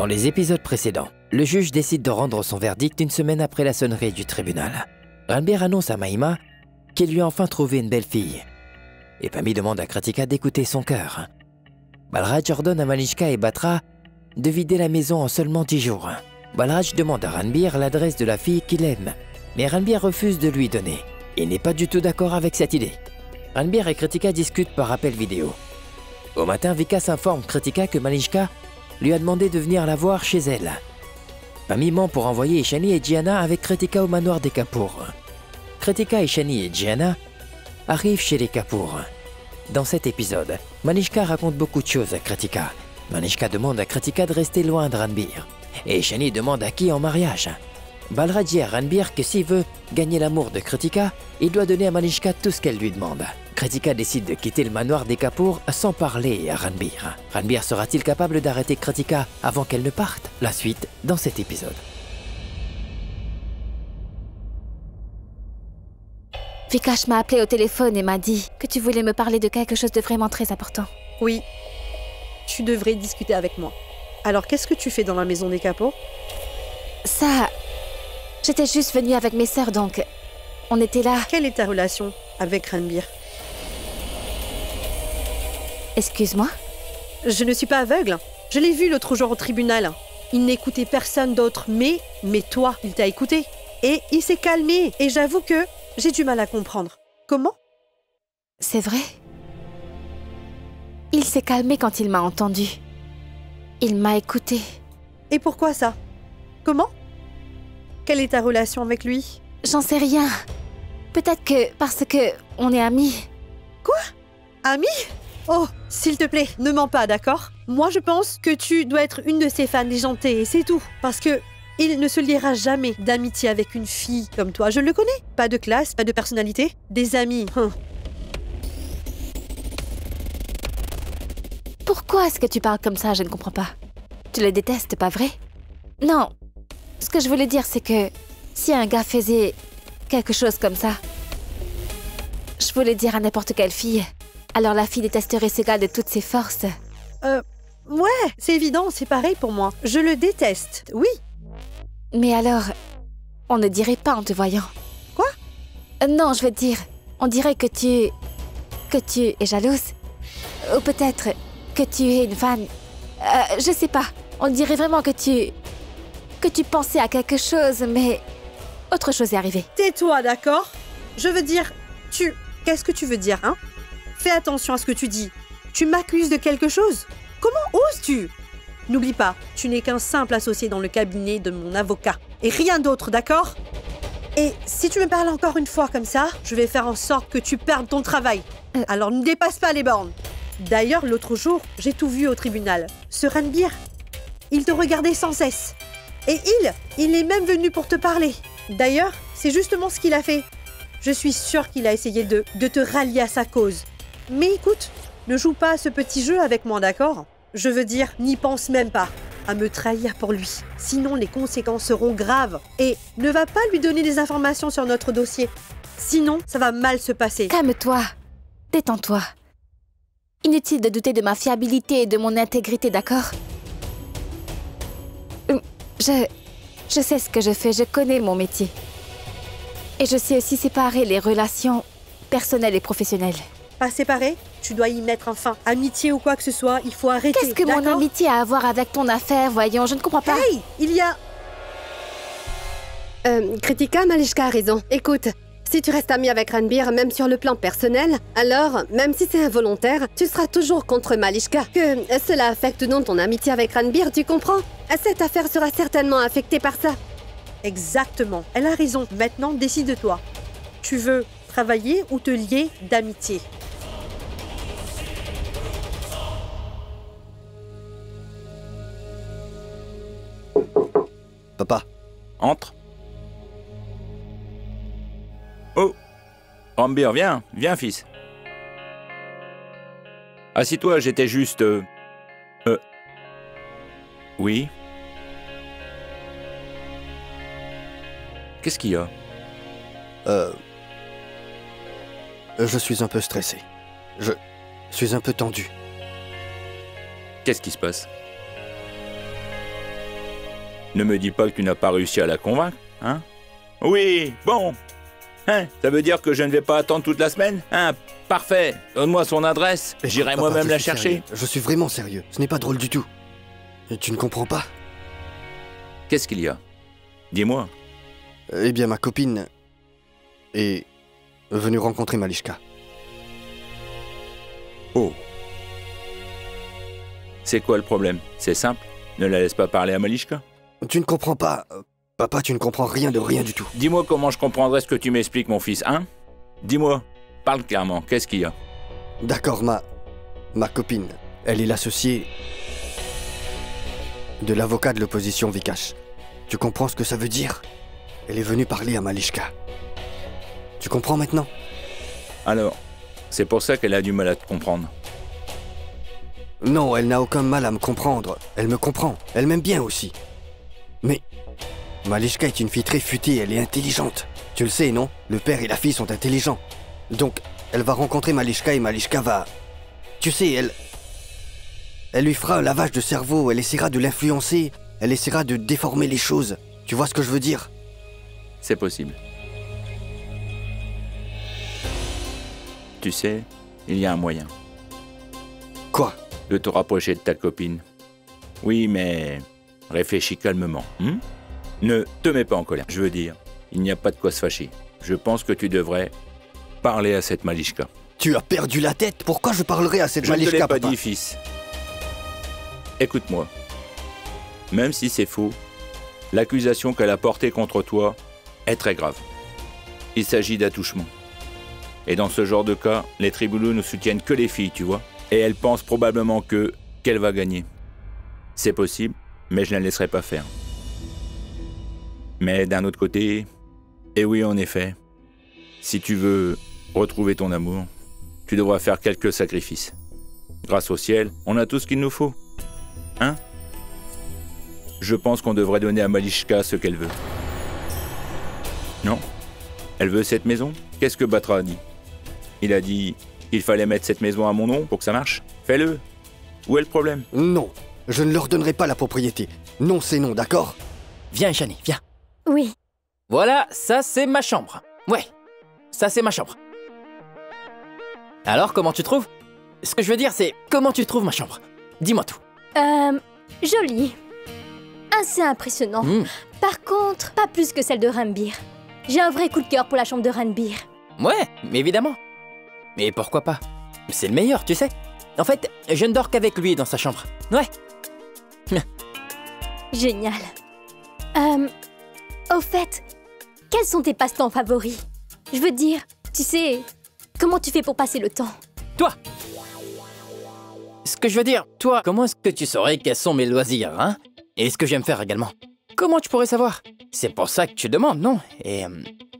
Dans les épisodes précédents, le juge décide de rendre son verdict une semaine après la sonnerie du tribunal. Ranbir annonce à Mahima qu'il lui a enfin trouvé une belle fille. Et Pami demande à Kritika d'écouter son cœur. Balraj ordonne à Malishka et Batra de vider la maison en seulement 10 jours. Balraj demande à Ranbir l'adresse de la fille qu'il aime, mais Ranbir refuse de lui donner. Il n'est pas du tout d'accord avec cette idée. Ranbir et Kritika discutent par appel vidéo. Au matin, Vikas informe Kritika que Malishka lui a demandé de venir la voir chez elle. Pami ment pour envoyer Ishani et Gianna avec Kritika au manoir des Kapoor. Kritika, Ishani et Gianna arrivent chez les Kapoor. Dans cet épisode, Malishka raconte beaucoup de choses à Kritika. Malishka demande à Kritika de rester loin de Ranbir. Et Ishani demande à qui en mariage. Balraj dit à Ranbir que s'il veut gagner l'amour de Kritika, il doit donner à Malishka tout ce qu'elle lui demande. Kritika décide de quitter le manoir des Kapoor sans parler à Ranbir. Ranbir sera-t-il capable d'arrêter Kritika avant qu'elle ne parte? La suite dans cet épisode. Vikas m'a appelé au téléphone et m'a dit que tu voulais me parler de quelque chose de vraiment très important. Oui, tu devrais discuter avec moi. Alors, qu'est-ce que tu fais dans la maison des Kapoor? Ça... J'étais juste venue avec mes sœurs, donc... On était là... Quelle est ta relation avec Ranbir? Excuse-moi? Je ne suis pas aveugle. Je l'ai vu l'autre jour au tribunal. Il n'écoutait personne d'autre, mais toi, il t'a écouté. Et il s'est calmé. Et j'avoue que j'ai du mal à comprendre. Comment? C'est vrai? Il s'est calmé quand il m'a entendu. Il m'a écouté. Et pourquoi ça? Comment? Quelle est ta relation avec lui? J'en sais rien. Peut-être que parce que on est amis. Quoi? Amis? Oh, s'il te plaît, ne mens pas, d'accord? Moi, je pense que tu dois être une de ses fans déjantées et c'est tout. Parce que il ne se liera jamais d'amitié avec une fille comme toi. Je le connais. Pas de classe, pas de personnalité. Des amis. Pourquoi est-ce que tu parles comme ça? Je ne comprends pas. Tu le détestes, pas vrai? Non. Ce que je voulais dire, c'est que si un gars faisait quelque chose comme ça, je voulais dire à n'importe quelle fille, alors la fille détesterait ce gars de toutes ses forces. Ouais, c'est évident, c'est pareil pour moi. Je le déteste, oui. Mais alors, on ne dirait pas en te voyant. Quoi? Non, je veux dire, on dirait que tu es jalouse. Ou peut-être que tu es une fan. Je sais pas, on dirait vraiment que tu pensais à quelque chose, mais autre chose est arrivée. Tais-toi, d'accord? Je veux dire, Qu'est-ce que tu veux dire, hein? Fais attention à ce que tu dis. Tu m'accuses de quelque chose? Comment oses-tu? N'oublie pas, tu n'es qu'un simple associé dans le cabinet de mon avocat. Et rien d'autre, d'accord? Et si tu me parles encore une fois comme ça, je vais faire en sorte que tu perdes ton travail. Alors ne dépasse pas les bornes. D'ailleurs, l'autre jour, j'ai tout vu au tribunal. Ce Ranbir, il te regardait sans cesse. Et il est même venu pour te parler. D'ailleurs, c'est justement ce qu'il a fait. Je suis sûre qu'il a essayé de te rallier à sa cause. Mais écoute, ne joue pas à ce petit jeu avec moi, d'accord? Je veux dire, n'y pense même pas à me trahir pour lui. Sinon, les conséquences seront graves. Et ne va pas lui donner des informations sur notre dossier. Sinon, ça va mal se passer. Calme-toi. Détends-toi. Inutile de douter de ma fiabilité et de mon intégrité, d'accord? Je sais ce que je fais, je connais mon métier. Et je sais aussi séparer les relations personnelles et professionnelles. Pas séparer? Tu dois y mettre un fin. Amitié ou quoi que ce soit, il faut arrêter. Qu'est-ce que mon amitié a à voir avec ton affaire, voyons? Je ne comprends pas. Hey, il y a... Kritika, Malishka a raison. Écoute, si tu restes amie avec Ranbir, même sur le plan personnel, alors, même si c'est involontaire, tu seras toujours contre Malishka. Que cela affecte ou non ton amitié avec Ranbir, tu comprends? Cette affaire sera certainement affectée par ça. Exactement. Elle a raison. Maintenant, décide-toi. Tu veux travailler ou te lier d'amitié? Papa. Entre. Oh, Ranbir, viens, fils. Assis-toi, j'étais juste... Oui. Qu'est-ce qu'il y a? Je suis un peu stressé. Je suis un peu tendu. Qu'est-ce qui se passe? Ne me dis pas que tu n'as pas réussi à la convaincre, hein? Oui, bon. Hein, ça veut dire que je ne vais pas attendre toute la semaine? Hein, parfait. Donne-moi son adresse. J'irai Papa, moi-même je la suis chercher. sérieux. Je suis vraiment sérieux. Ce n'est pas drôle du tout. Et tu ne comprends pas? Qu'est-ce qu'il y a? Dis-moi. Eh bien, ma copine est venue rencontrer Malishka. Oh. C'est quoi le problème? C'est simple. Ne la laisse pas parler à Malishka. Tu ne comprends pas. Papa, tu ne comprends rien de rien du tout. Dis-moi comment je comprendrai ce que tu m'expliques, mon fils, hein? Dis-moi. Parle clairement. Qu'est-ce qu'il y a? D'accord, ma copine, elle est l'associée de l'avocat de l'opposition Vikash. Tu comprends ce que ça veut dire? Elle est venue parler à Malishka. Tu comprends maintenant? Alors, c'est pour ça qu'elle a du mal à te comprendre. Non, elle n'a aucun mal à me comprendre. Elle me comprend. Elle m'aime bien aussi. Mais Malishka est une fille très futée, elle est intelligente. Tu le sais, non? Le père et la fille sont intelligents. Donc, elle va rencontrer Malishka et Malishka va... Tu sais, elle lui fera un lavage de cerveau, elle essaiera de l'influencer, elle essaiera de déformer les choses. Tu vois ce que je veux dire? C'est possible. Tu sais, il y a un moyen Quoi? de te rapprocher de ta copine. Oui, mais réfléchis calmement. Ne te mets pas en colère. Je veux dire, il n'y a pas de quoi se fâcher. Je pense que tu devrais parler à cette Malishka. Tu as perdu la tête? Pourquoi je parlerai à cette Je ne te Malishka, l'ai pas papa? dit, fils. Écoute-moi. Même si c'est faux, l'accusation qu'elle a portée contre toi est très grave. Il s'agit d'attouchement. Et dans ce genre de cas, les tribunaux ne soutiennent que les filles, tu vois. Et elle pense probablement qu'elle va gagner. C'est possible, mais je ne la laisserai pas faire. Mais d'un autre côté, et oui, en effet, si tu veux retrouver ton amour, tu devras faire quelques sacrifices. Grâce au ciel, on a tout ce qu'il nous faut. Hein? Je pense qu'on devrait donner à Malishka ce qu'elle veut. Non? Elle veut cette maison? Qu'est-ce que Batra a dit? Il a dit qu'il fallait mettre cette maison à mon nom pour que ça marche? Fais-le. Où est le problème? Non, je ne leur donnerai pas la propriété. Non, c'est non, d'accord? Viens, Ishani, viens. Oui. Voilà, ça c'est ma chambre. Ouais, ça c'est ma chambre. Alors, comment tu trouves? Ce que je veux dire, c'est comment tu trouves ma chambre? Dis-moi tout. Jolie. Assez impressionnant. Par contre, pas plus que celle de Ranbir. J'ai un vrai coup de cœur pour la chambre de Ranbir. Ouais, mais évidemment. Mais pourquoi pas? C'est le meilleur, tu sais. En fait, je ne dors qu'avec lui dans sa chambre. Ouais. Génial. Au fait, quels sont tes passe-temps favoris? Je veux dire, tu sais, comment tu fais pour passer le temps? Toi! Ce que je veux dire, toi, comment est-ce que tu saurais quels sont mes loisirs, hein? Et ce que j'aime faire également? Comment tu pourrais savoir? C'est pour ça que tu demandes, non? Et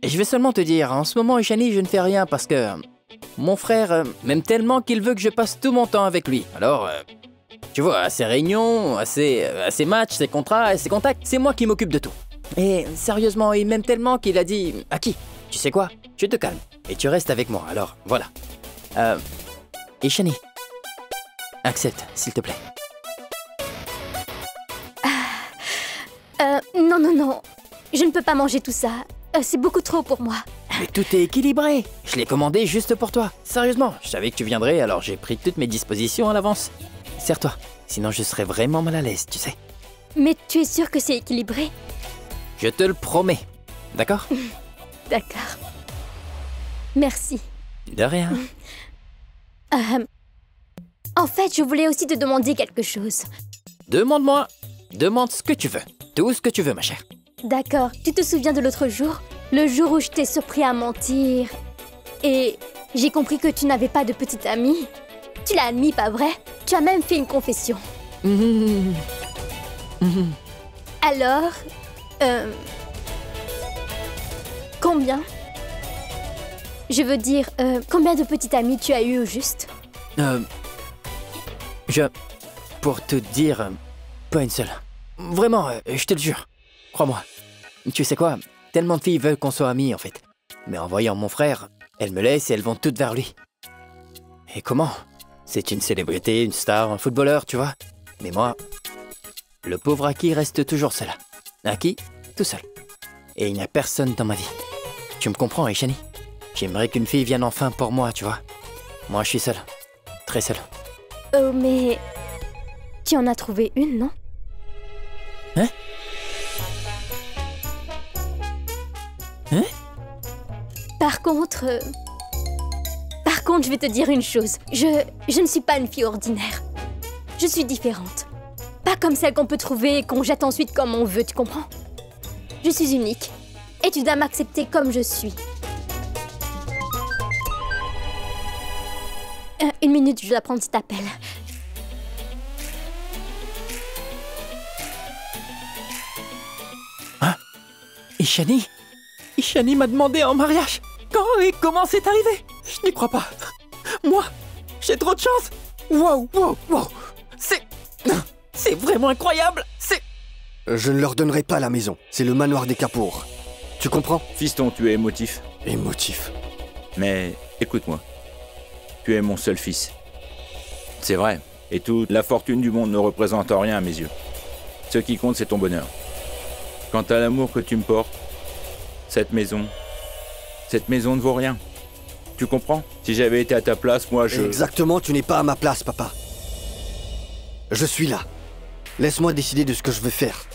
je vais seulement te dire, en ce moment, Ishani, je ne fais rien parce que mon frère m'aime tellement qu'il veut que je passe tout mon temps avec lui. Alors, tu vois, à ses réunions, à ses matchs, ses contrats et ses contacts, c'est moi qui m'occupe de tout. Et sérieusement, il m'aime tellement qu'il a dit... Aki, tu sais quoi? Tu te calmes et tu restes avec moi, alors voilà. Ishani, accepte, s'il te plaît. Non, non, non. Je ne peux pas manger tout ça. C'est beaucoup trop pour moi. Mais tout est équilibré. Je l'ai commandé juste pour toi. Sérieusement, je savais que tu viendrais, alors j'ai pris toutes mes dispositions à l'avance. Serre-toi, sinon je serais vraiment mal à l'aise, tu sais. Mais tu es sûr que c'est équilibré? Je te le promets. D'accord? D'accord. Merci. De rien. En fait, je voulais aussi te demander quelque chose. Demande-moi. Demande ce que tu veux. Tout ce que tu veux, ma chère. D'accord. Tu te souviens de l'autre jour? Le jour où je t'ai surpris à mentir. Et j'ai compris que tu n'avais pas de petite amie. Tu l'as admis, pas vrai? Tu as même fait une confession. Alors, combien? Je veux dire, combien de petites amies tu as eu au juste? Pour te dire, pas une seule. Vraiment, je te le jure. Crois-moi. Tu sais quoi? Tellement de filles veulent qu'on soit amis, en fait. Mais en voyant mon frère, elles me laissent et elles vont toutes vers lui. Et comment? C'est une célébrité, une star, un footballeur, tu vois. Mais moi, le pauvre Aki reste toujours seul. Aki, tout seul. Et il n'y a personne dans ma vie. Tu me comprends, Ishani? J'aimerais qu'une fille vienne enfin pour moi, tu vois. Moi, je suis seul. Très seul. Oh, mais... Tu en as trouvé une, non? Hein? Hein? Par contre, je vais te dire une chose. Je ne suis pas une fille ordinaire. Je suis différente. Pas comme celle qu'on peut trouver et qu'on jette ensuite comme on veut, tu comprends? Je suis unique. Et tu dois m'accepter comme je suis. Une minute, je dois prendre cet appel. Hein? Ishani? Ishani m'a demandé en mariage. Quand et comment c'est arrivé? Je n'y crois pas. Moi, j'ai trop de chance. Wow, wow, wow. C'est vraiment incroyable. Je ne leur donnerai pas la maison. C'est le manoir des Kapoor. Tu comprends? Fiston, tu es émotif. Émotif. Mais écoute-moi. Tu es mon seul fils. C'est vrai. Et toute la fortune du monde ne représente rien à mes yeux. Ce qui compte, c'est ton bonheur. Quant à l'amour que tu me portes, cette maison ne vaut rien. Tu comprends? Si j'avais été à ta place, moi je... Exactement, tu n'es pas à ma place, papa. Je suis là. Laisse-moi décider de ce que je veux faire.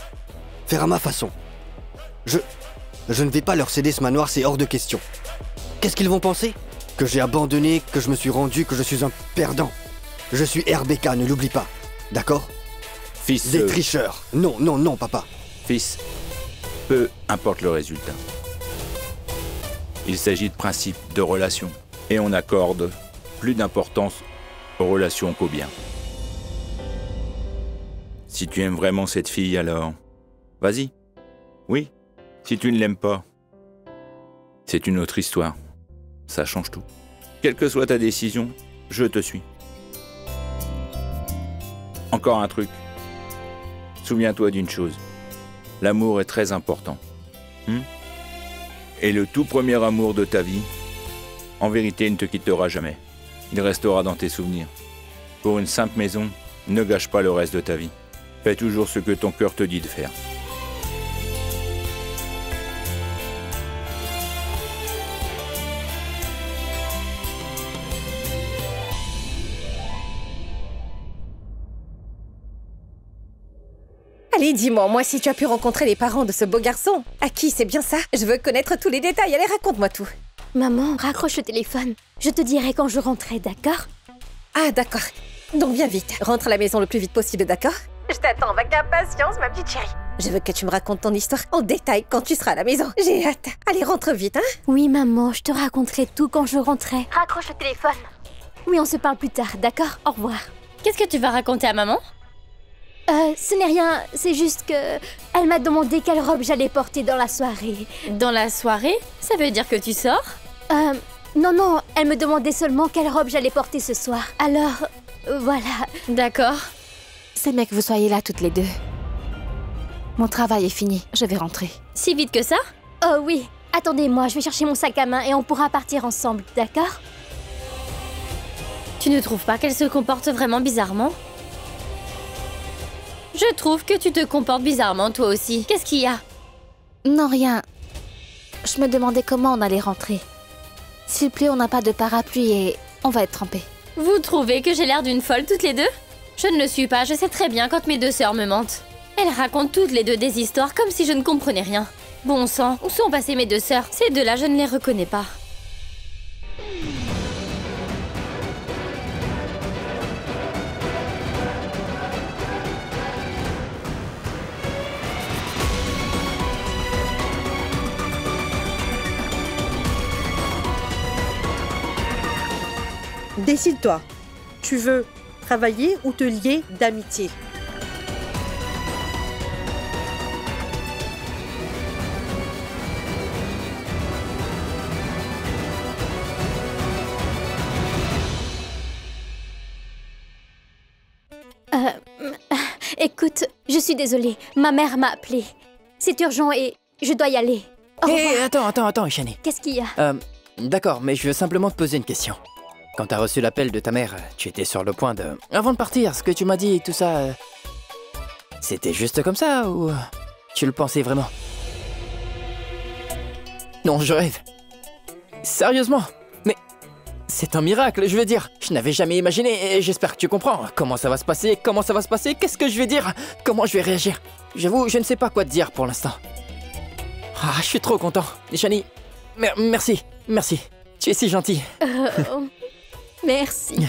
Faire à ma façon. Je ne vais pas leur céder ce manoir, c'est hors de question. Qu'est-ce qu'ils vont penser? Que j'ai abandonné, que je me suis rendu, que je suis un perdant. Je suis RBK, ne l'oublie pas. D'accord? Fils... Des tricheurs. Non, non, non, papa. Fils, peu importe le résultat. Il s'agit de principes, de relations. Et on accorde plus d'importance aux relations qu'au bien. Si tu aimes vraiment cette fille, alors... Vas-y. Oui. Si tu ne l'aimes pas, c'est une autre histoire. Ça change tout. Quelle que soit ta décision, je te suis. Encore un truc. Souviens-toi d'une chose. L'amour est très important. Et le tout premier amour de ta vie, en vérité, ne te quittera jamais. Il restera dans tes souvenirs. Pour une simple maison, ne gâche pas le reste de ta vie. Fais toujours ce que ton cœur te dit de faire. Allez, dis-moi, moi, si tu as pu rencontrer les parents de ce beau garçon. Aki, c'est bien ça? Je veux connaître tous les détails, allez, raconte-moi tout. Maman, raccroche le téléphone. Je te dirai quand je rentrerai, d'accord? Ah, d'accord. Donc viens vite, rentre à la maison le plus vite possible, d'accord? Je t'attends avec impatience, ma petite chérie. Je veux que tu me racontes ton histoire en détail quand tu seras à la maison. J'ai hâte. Allez, rentre vite, hein? Oui, maman, je te raconterai tout quand je rentrerai. Raccroche le téléphone. Oui, on se parle plus tard, d'accord? Au revoir. Qu'est-ce que tu vas raconter à maman? Ce n'est rien, c'est juste que... Elle m'a demandé quelle robe j'allais porter dans la soirée. Dans la soirée? Ça veut dire que tu sors? Non, elle me demandait seulement quelle robe j'allais porter ce soir. Alors, voilà. D'accord. C'est bien que vous soyez là toutes les deux. Mon travail est fini, je vais rentrer. Si vite que ça? Oh oui, attendez-moi, je vais chercher mon sac à main et on pourra partir ensemble, d'accord? Tu ne trouves pas qu'elle se comporte vraiment bizarrement? Je trouve que tu te comportes bizarrement, toi aussi. Qu'est-ce qu'il y a? Non, rien. Je me demandais comment on allait rentrer. S'il plaît, on n'a pas de parapluie et on va être trempés. Vous trouvez que j'ai l'air d'une folle toutes les deux? Je ne le suis pas, je sais très bien quand mes deux sœurs me mentent. Elles racontent toutes les deux des histoires comme si je ne comprenais rien. Bon sang, où sont passées mes deux sœurs? Ces deux-là, je ne les reconnais pas. Décide-toi. Tu veux travailler ou te lier d'amitié? Écoute, je suis désolée. Ma mère m'a appelée. C'est urgent et je dois y aller. Au revoir. Attends, Ishani. Qu'est-ce qu'il y a? D'accord, mais je veux simplement te poser une question. Quand t'as reçu l'appel de ta mère, tu étais sur le point de... Avant de partir, ce que tu m'as dit et tout ça... C'était juste comme ça ou... Tu le pensais vraiment? Non, je rêve. Sérieusement? Mais c'est un miracle, je veux dire. Je n'avais jamais imaginé et j'espère que tu comprends. Comment ça va se passer? Comment ça va se passer? Qu'est-ce que je vais dire? Comment je vais réagir? J'avoue, je ne sais pas quoi te dire pour l'instant. Ah, je suis trop content. Nishani, merci. Tu es si gentil. Merci.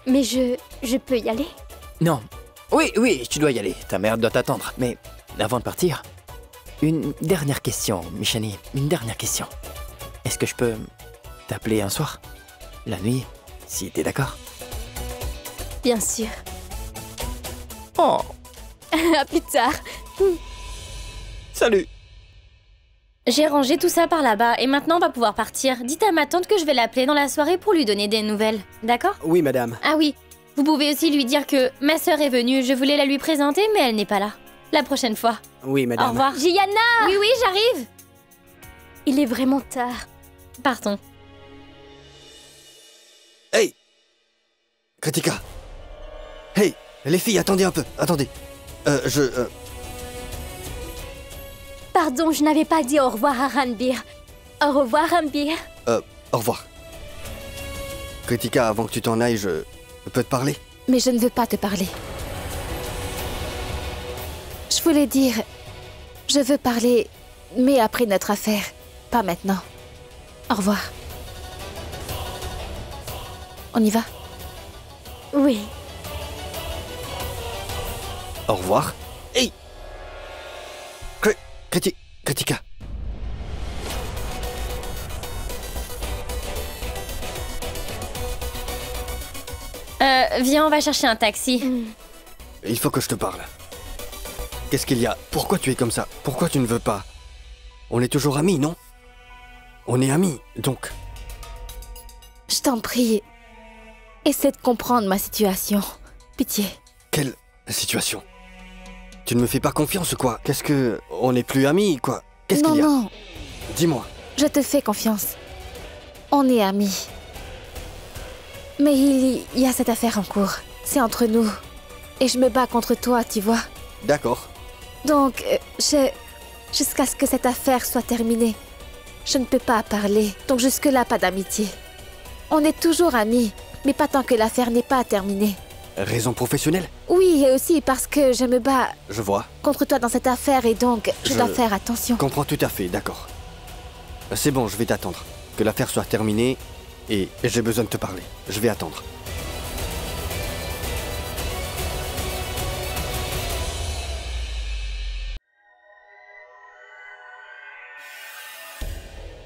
Mais je peux y aller? Non. Oui, tu dois y aller. Ta mère doit t'attendre. Mais avant de partir, une dernière question, Mishani. Une dernière question. Est-ce que je peux t'appeler un soir? La nuit, si t'es d'accord? Bien sûr. Oh, À plus tard. salut. J'ai rangé tout ça par là-bas et maintenant on va pouvoir partir. Dites à ma tante que je vais l'appeler dans la soirée pour lui donner des nouvelles. D'accord? Oui, madame. Ah oui, vous pouvez aussi lui dire que ma sœur est venue. Je voulais la lui présenter, mais elle n'est pas là. La prochaine fois. Oui, madame. Au revoir. Gianna! Oui, j'arrive. Il est vraiment tard. Partons. Hey Kritika. Hey, les filles, attendez un peu, attendez. Pardon, je n'avais pas dit au revoir à Ranbir. Au revoir, Ranbir. Au revoir. Kritika, avant que tu t'en ailles, je peux te parler? Mais je ne veux pas te parler. Je voulais dire... Je veux parler, mais après notre affaire. Pas maintenant. Au revoir. On y va? Oui. Au revoir. Hey Kritika. Viens, on va chercher un taxi. Il faut que je te parle. Qu'est-ce qu'il y a? Pourquoi tu es comme ça? Pourquoi tu ne veux pas? On est toujours amis, non? On est amis, donc... Je t'en prie. Essaie de comprendre ma situation. Pitié. Quelle situation? Tu ne me fais pas confiance ou quoi? Qu'est-ce que... On n'est plus amis, quoi? Qu'est-ce qu'il y a? Non, Dis-moi. je te fais confiance. On est amis. Mais il y a cette affaire en cours. C'est entre nous. Et je me bats contre toi, tu vois. D'accord. Donc, jusqu'à ce que cette affaire soit terminée, je ne peux pas parler. Donc jusque-là, pas d'amitié. On est toujours amis, mais pas tant que l'affaire n'est pas terminée. Raison professionnelle? Oui, et aussi parce que je me bats Je vois. contre toi dans cette affaire et donc je dois faire attention. Comprends tout à fait, d'accord. C'est bon, je vais t'attendre. Que l'affaire soit terminée et j'ai besoin de te parler. Je vais attendre.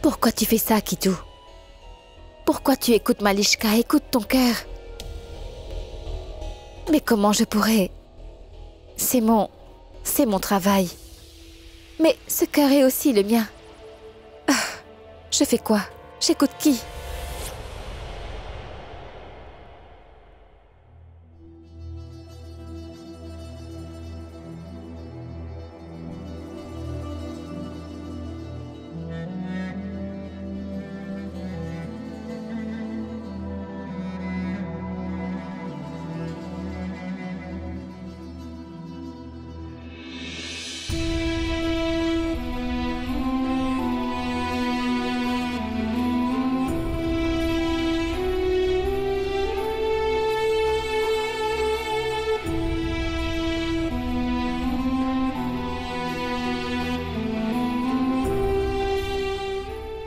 Pourquoi tu fais ça, Kitu? Pourquoi tu écoutes Malishka? Écoute ton cœur. Mais comment je pourrais? C'est mon travail. Mais ce cœur est aussi le mien. Ah, je fais quoi? J'écoute qui?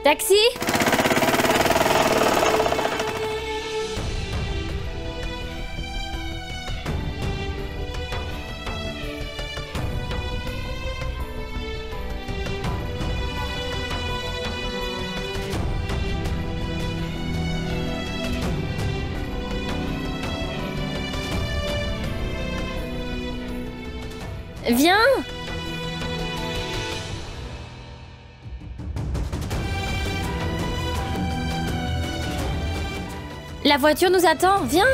Taxi? Viens! La voiture nous attend, viens!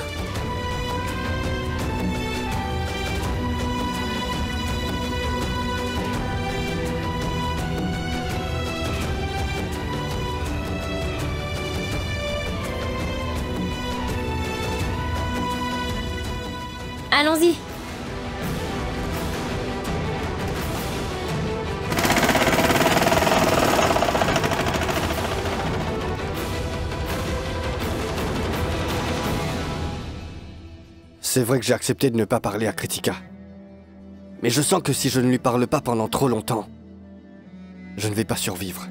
Allons-y! C'est vrai que j'ai accepté de ne pas parler à Kritika. Mais je sens que si je ne lui parle pas pendant trop longtemps, je ne vais pas survivre.